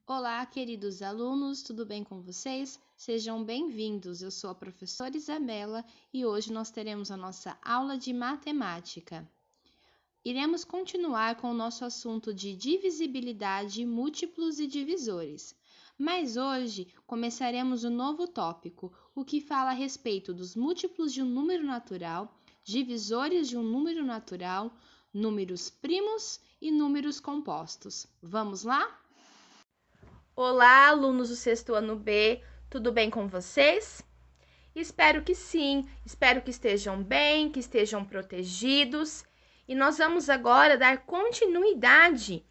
Olá, queridos alunos, tudo bem com vocês? Sejam bem-vindos. Eu sou a professora Isabela e hoje nós teremos a nossa aula de matemática. Iremos continuar com o nosso assunto de divisibilidade, múltiplos e divisores. Mas hoje começaremos um novo tópico, o que fala a respeito dos múltiplos de um número natural, divisores de um número natural, números primos e números compostos. Vamos lá? Olá, alunos do sexto ano B, tudo bem com vocês? Espero que sim, espero que estejam bem, que estejam protegidos. E nós vamos agora dar continuidade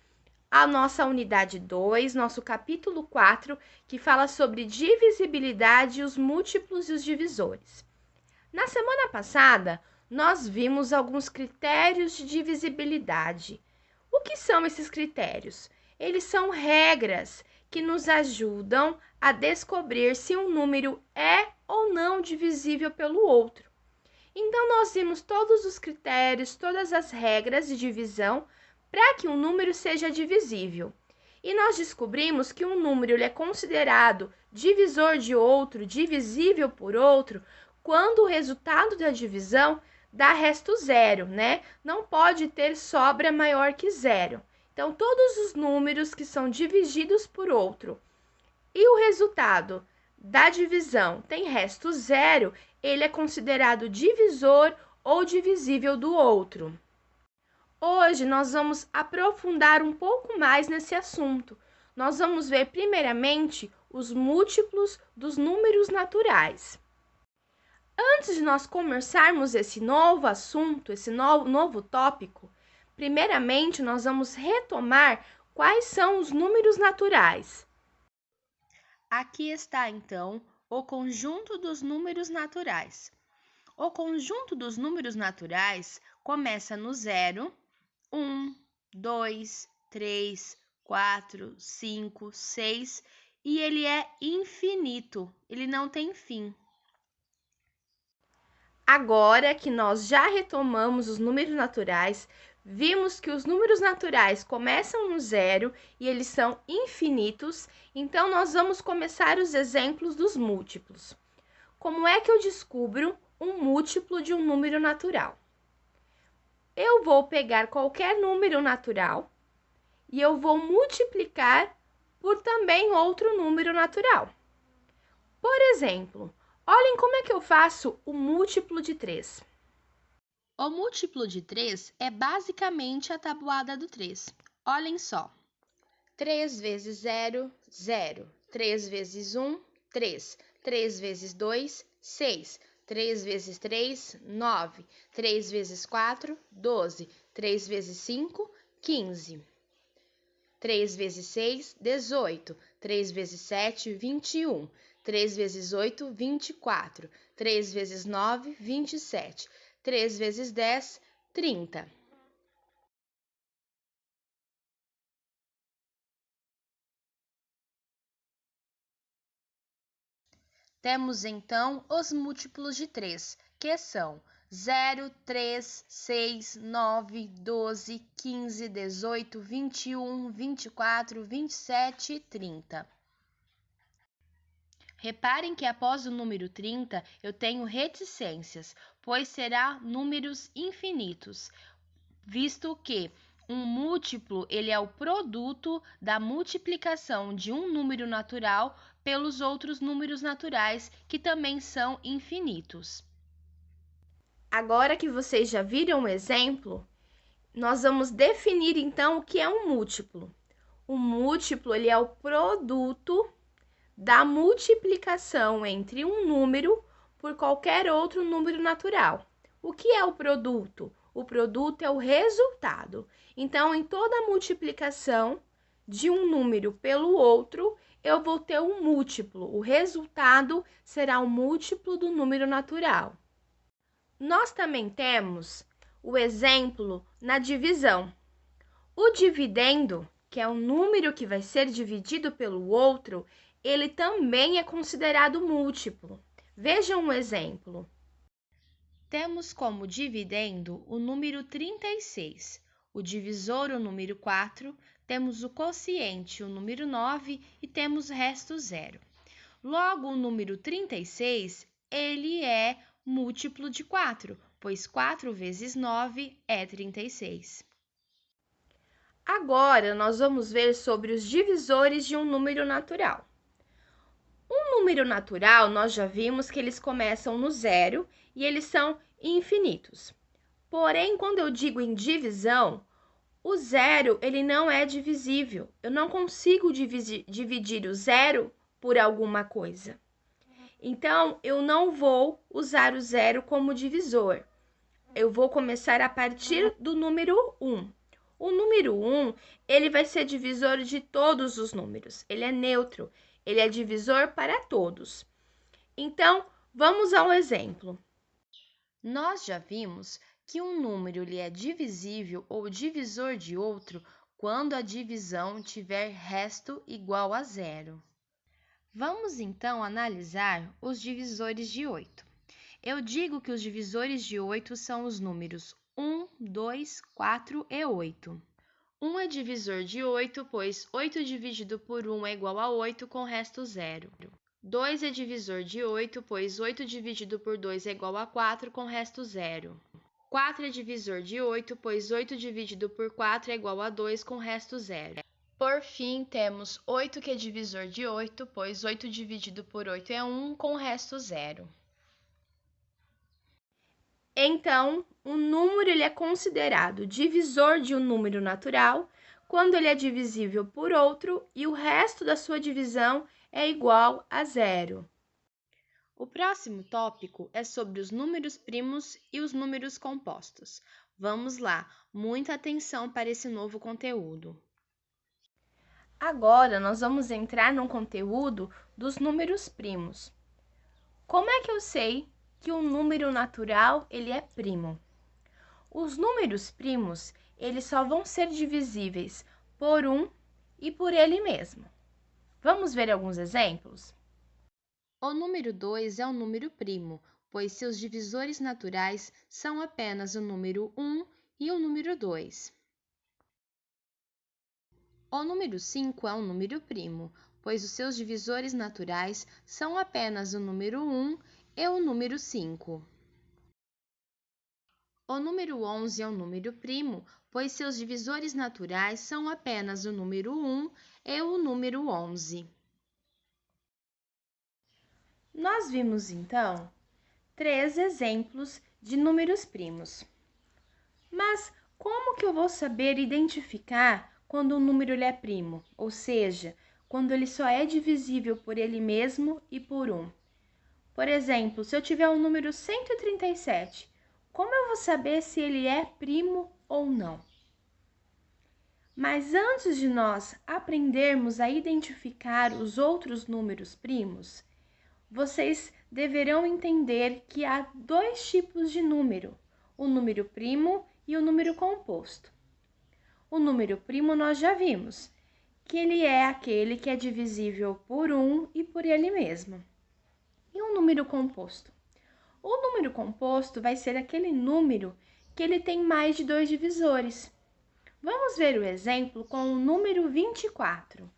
à nossa unidade 2, nosso capítulo 4, que fala sobre divisibilidade, os múltiplos e os divisores. Na semana passada, nós vimos alguns critérios de divisibilidade. O que são esses critérios? Eles são regras que nos ajudam a descobrir se um número é ou não divisível pelo outro. Então, nós vimos todos os critérios, todas as regras de divisão para que um número seja divisível. E nós descobrimos que um número ele é considerado divisor de outro, divisível por outro, quando o resultado da divisão dá resto zero, né? Não pode ter sobra maior que zero. Então, todos os números que são divididos por outro e o resultado da divisão tem resto zero, ele é considerado divisor ou divisível do outro. Hoje nós vamos aprofundar um pouco mais nesse assunto. Nós vamos ver primeiramente os múltiplos dos números naturais. Antes de nós começarmos esse novo assunto, esse novo tópico, primeiramente, nós vamos retomar quais são os números naturais. Aqui está, então, o conjunto dos números naturais. O conjunto dos números naturais começa no 0, 1, 2, 3, 4, 5, 6 e ele é infinito, ele não tem fim. Agora que nós já retomamos os números naturais, vimos que os números naturais começam no 0 e eles são infinitos, então nós vamos começar os exemplos dos múltiplos. Como é que eu descubro um múltiplo de um número natural? Eu vou pegar qualquer número natural e eu vou multiplicar por também outro número natural. Por exemplo, olhem como é que eu faço o múltiplo de 3. O múltiplo de 3 é basicamente a tabuada do 3. Olhem só. 3 vezes 0, 0. 3 vezes 1, 3. 3 vezes 2, 6. 3 vezes 3, 9. 3 vezes 4, 12. 3 vezes 5, 15. 3 vezes 6, 18. 3 vezes 7, 21. 3 vezes 8, 24. 3 vezes 9, 27. 3 vezes 10, 30. Temos então os múltiplos de 3, que são 0, 3, 6, 9, 12, 15, 18, 21, 24, 27 e 30. Reparem que após o número 30 eu tenho reticências, pois será números infinitos, visto que um múltiplo ele é o produto da multiplicação de um número natural pelos outros números naturais, que também são infinitos. Agora que vocês já viram o exemplo, nós vamos definir então o que é um múltiplo. O múltiplo ele é o produto da multiplicação entre um número por qualquer outro número natural. O que é o produto? O produto é o resultado. Então, em toda multiplicação de um número pelo outro, eu vou ter um múltiplo. O resultado será o múltiplo do número natural. Nós também temos o exemplo na divisão. O dividendo, que é o número que vai ser dividido pelo outro, ele também é considerado múltiplo. Vejam um exemplo. Temos como dividendo o número 36, o divisor o número 4, temos o quociente, o número 9, e temos resto zero. Logo, o número 36, ele é múltiplo de 4, pois 4 vezes 9 é 36. Agora, nós vamos ver sobre os divisores de um número natural. Um número natural, nós já vimos que eles começam no zero e eles são infinitos. Porém, quando eu digo em divisão, o zero ele não é divisível. Eu não consigo dividir o zero por alguma coisa. Então, eu não vou usar o zero como divisor. Eu vou começar a partir do número 1. O número 1, ele vai ser divisor de todos os números. Ele é neutro, ele é divisor para todos. Então, vamos ao exemplo. Nós já vimos que um número ele é divisível ou divisor de outro quando a divisão tiver resto igual a zero. Vamos então analisar os divisores de 8. Eu digo que os divisores de 8 são os números 1, 2, 4 e 8. 1 é divisor de 8, pois 8 dividido por 1 é igual a 8 com resto zero. 2 é divisor de 8, pois 8 dividido por 2 é igual a 4 com resto zero. 4 é divisor de 8, pois 8 dividido por 4 é igual a 2 com resto zero. Por fim, temos 8 que é divisor de 8, pois 8 dividido por 8 é 1 com resto zero. Então, um número ele é considerado divisor de um número natural quando ele é divisível por outro e o resto da sua divisão é igual a zero. O próximo tópico é sobre os números primos e os números compostos. Vamos lá, muita atenção para esse novo conteúdo. Agora, nós vamos entrar no conteúdo dos números primos. Como é que eu sei que um número natural ele é primo? Os números primos, eles só vão ser divisíveis por 1 e por ele mesmo. Vamos ver alguns exemplos? O número 2 é um número primo, pois seus divisores naturais são apenas o número 1 e o número 2. O número 5 é um número primo, pois os seus divisores naturais são apenas o número 1 e o número 5. O número 11 é um número primo, pois seus divisores naturais são apenas o número 1 e o número 11. Nós vimos, então, 3 exemplos de números primos. Mas como que eu vou saber identificar quando um número ele é primo? Ou seja, quando ele só é divisível por ele mesmo e por 1. Por exemplo, se eu tiver o número 137, como eu vou saber se ele é primo ou não? Mas antes de nós aprendermos a identificar os outros números primos, vocês deverão entender que há 2 tipos de número, o número primo e o número composto. O número primo nós já vimos, que ele é aquele que é divisível por 1 e por ele mesmo. E o número composto? O número composto vai ser aquele número que ele tem mais de 2 divisores. Vamos ver o exemplo com o número 24.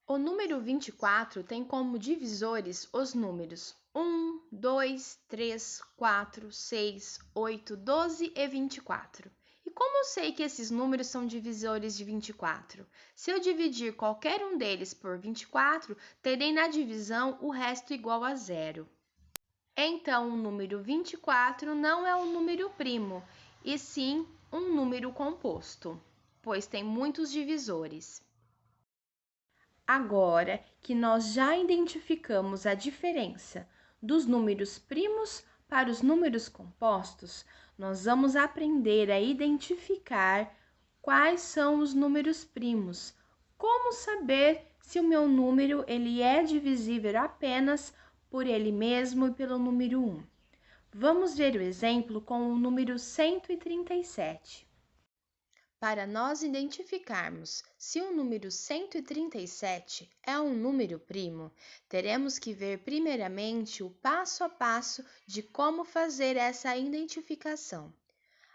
O número 24 tem como divisores os números 1, 2, 3, 4, 6, 8, 12 e 24. E como eu sei que esses números são divisores de 24? Se eu dividir qualquer um deles por 24, terei na divisão o resto igual a zero. Então, o número 24 não é um número primo, e sim um número composto, pois tem muitos divisores. Agora que nós já identificamos a diferença dos números primos para os números compostos, nós vamos aprender a identificar quais são os números primos. Como saber se o meu número ele é divisível apenas por ele mesmo e pelo número 1? Vamos ver o exemplo com o número 137. Para nós identificarmos se o número 137 é um número primo, teremos que ver primeiramente o passo a passo de como fazer essa identificação.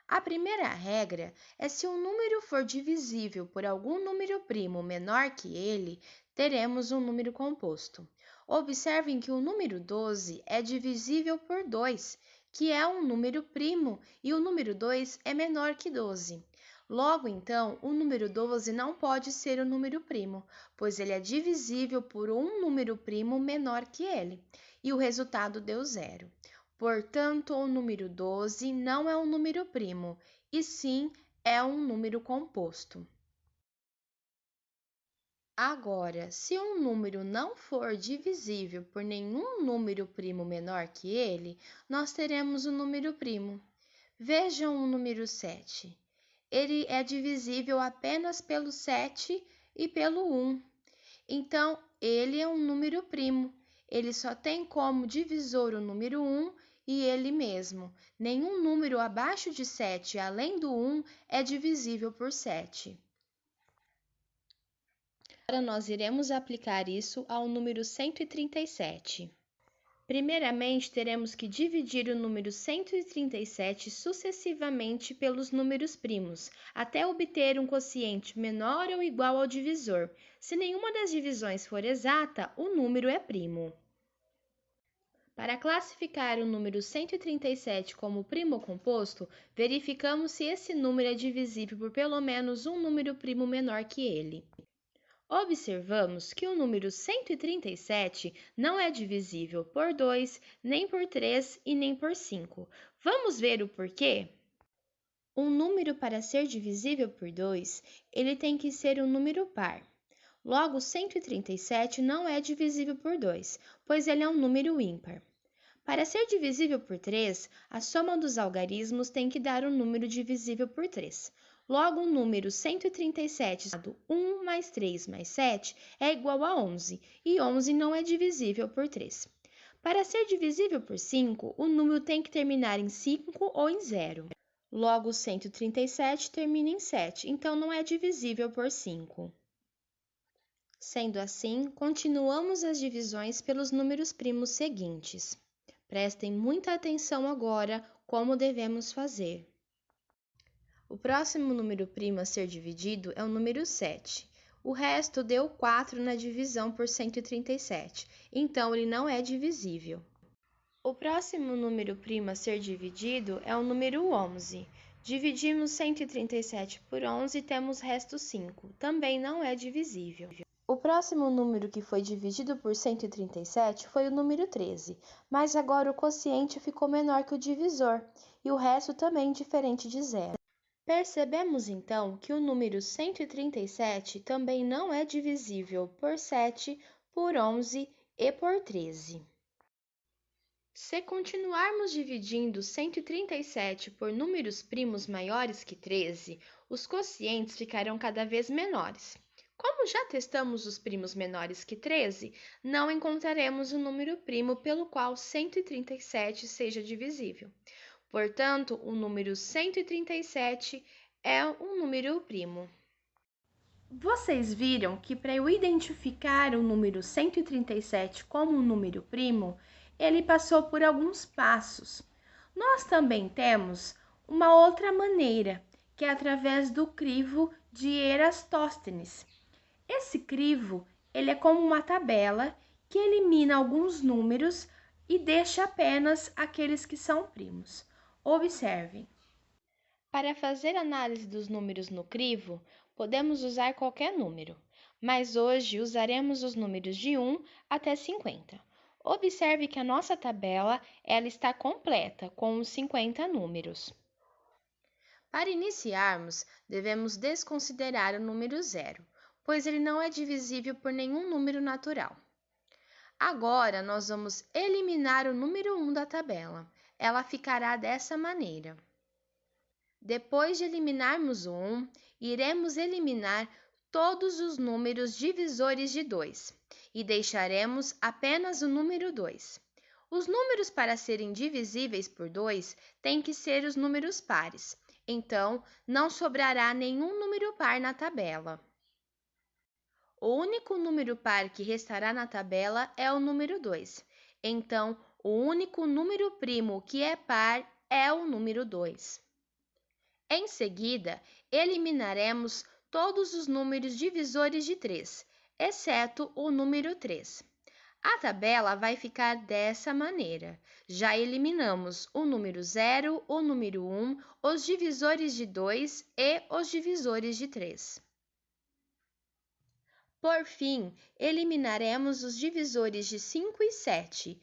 A primeira regra é se um número for divisível por algum número primo menor que ele, teremos um número composto. Observem que o número 12 é divisível por 2, que é um número primo, e o número 2 é menor que 12. Logo, então, o número 12 não pode ser um número primo, pois ele é divisível por um número primo menor que ele, e o resultado deu 0. Portanto, o número 12 não é um número primo, e sim é um número composto. Agora, se um número não for divisível por nenhum número primo menor que ele, nós teremos um número primo. Vejam o número 7. Ele é divisível apenas pelo 7 e pelo 1. Então, ele é um número primo. Ele só tem como divisor o número 1 e ele mesmo. Nenhum número abaixo de 7, além do 1, é divisível por 7. Agora nós iremos aplicar isso ao número 137. Primeiramente, teremos que dividir o número 137 sucessivamente pelos números primos, até obter um quociente menor ou igual ao divisor. Se nenhuma das divisões for exata, o número é primo. Para classificar o número 137 como primo composto, verificamos se esse número é divisível por pelo menos um número primo menor que ele. Observamos que o número 137 não é divisível por 2, nem por 3 e nem por 5. Vamos ver o porquê? Um número, para ser divisível por 2, ele tem que ser um número par. Logo, 137 não é divisível por 2, pois ele é um número ímpar. Para ser divisível por 3, a soma dos algarismos tem que dar um número divisível por 3. Logo, o número 137, 1 mais 3 mais 7, é igual a 11, e 11 não é divisível por 3. Para ser divisível por 5, o número tem que terminar em 5 ou em 0. Logo, 137 termina em 7, então não é divisível por 5. Sendo assim, continuamos as divisões pelos números primos seguintes. Prestem muita atenção agora como devemos fazer. O próximo número primo a ser dividido é o número 7. O resto deu 4 na divisão por 137, então ele não é divisível. O próximo número primo a ser dividido é o número 11. Dividimos 137 por 11 e temos resto 5, também não é divisível. O próximo número que foi dividido por 137 foi o número 13, mas agora o quociente ficou menor que o divisor, e o resto também diferente de zero. Percebemos então que o número 137 também não é divisível por 7, por 11 e por 13. Se continuarmos dividindo 137 por números primos maiores que 13, os quocientes ficarão cada vez menores. Como já testamos os primos menores que 13, não encontraremos um número primo pelo qual 137 seja divisível. Portanto, o número 137 é um número primo. Vocês viram que para eu identificar o número 137 como um número primo, ele passou por alguns passos. Nós também temos uma outra maneira, que é através do crivo de Erastóstenes. Esse crivo, ele é como uma tabela que elimina alguns números e deixa apenas aqueles que são primos. Observem. Para fazer análise dos números no crivo, podemos usar qualquer número, mas hoje usaremos os números de 1 até 50. Observe que a nossa tabela ela está completa com os 50 números. Para iniciarmos, devemos desconsiderar o número 0, pois ele não é divisível por nenhum número natural. Agora, nós vamos eliminar o número 1 da tabela. Ela ficará dessa maneira. Depois de eliminarmos o 1, iremos eliminar todos os números divisores de 2 e deixaremos apenas o número 2. Os números para serem divisíveis por 2 têm que ser os números pares, então não sobrará nenhum número par na tabela. O único número par que restará na tabela é o número 2, então o único número primo que é par é o número 2. Em seguida, eliminaremos todos os números divisores de 3, exceto o número 3. A tabela vai ficar dessa maneira. Já eliminamos o número 0, o número 1, os divisores de 2 e os divisores de 3. Por fim, eliminaremos os divisores de 5 e 7,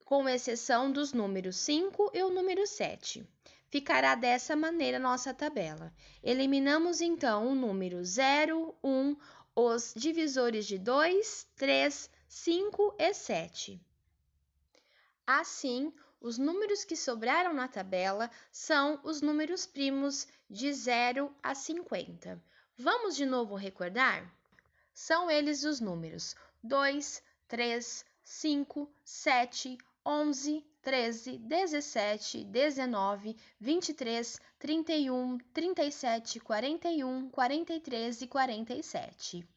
com exceção dos números 5 e o número 7. Ficará dessa maneira nossa tabela. Eliminamos então o número 0, 1, os divisores de 2, 3, 5 e 7. Assim, os números que sobraram na tabela são os números primos de 0 a 50. Vamos de novo recordar? São eles os números 2, 3, 5, 7, 11, 13, 17, 19, 23, 31, 37, 41, 43 e 47.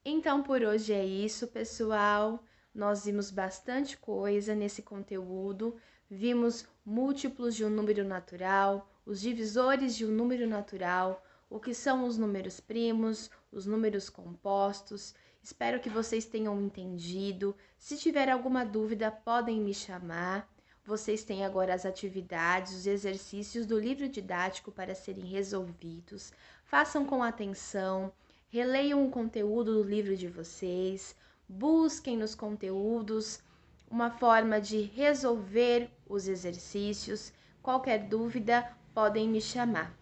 Então, por hoje é isso, pessoal. Nós vimos bastante coisa nesse conteúdo. Vimos múltiplos de um número natural, os divisores de um número natural, o que são os números primos, os números compostos. Espero que vocês tenham entendido. Se tiver alguma dúvida, podem me chamar. Vocês têm agora as atividades, os exercícios do livro didático para serem resolvidos. Façam com atenção, releiam o conteúdo do livro de vocês, busquem nos conteúdos uma forma de resolver os exercícios. Qualquer dúvida, podem me chamar.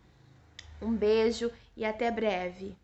Um beijo e até breve!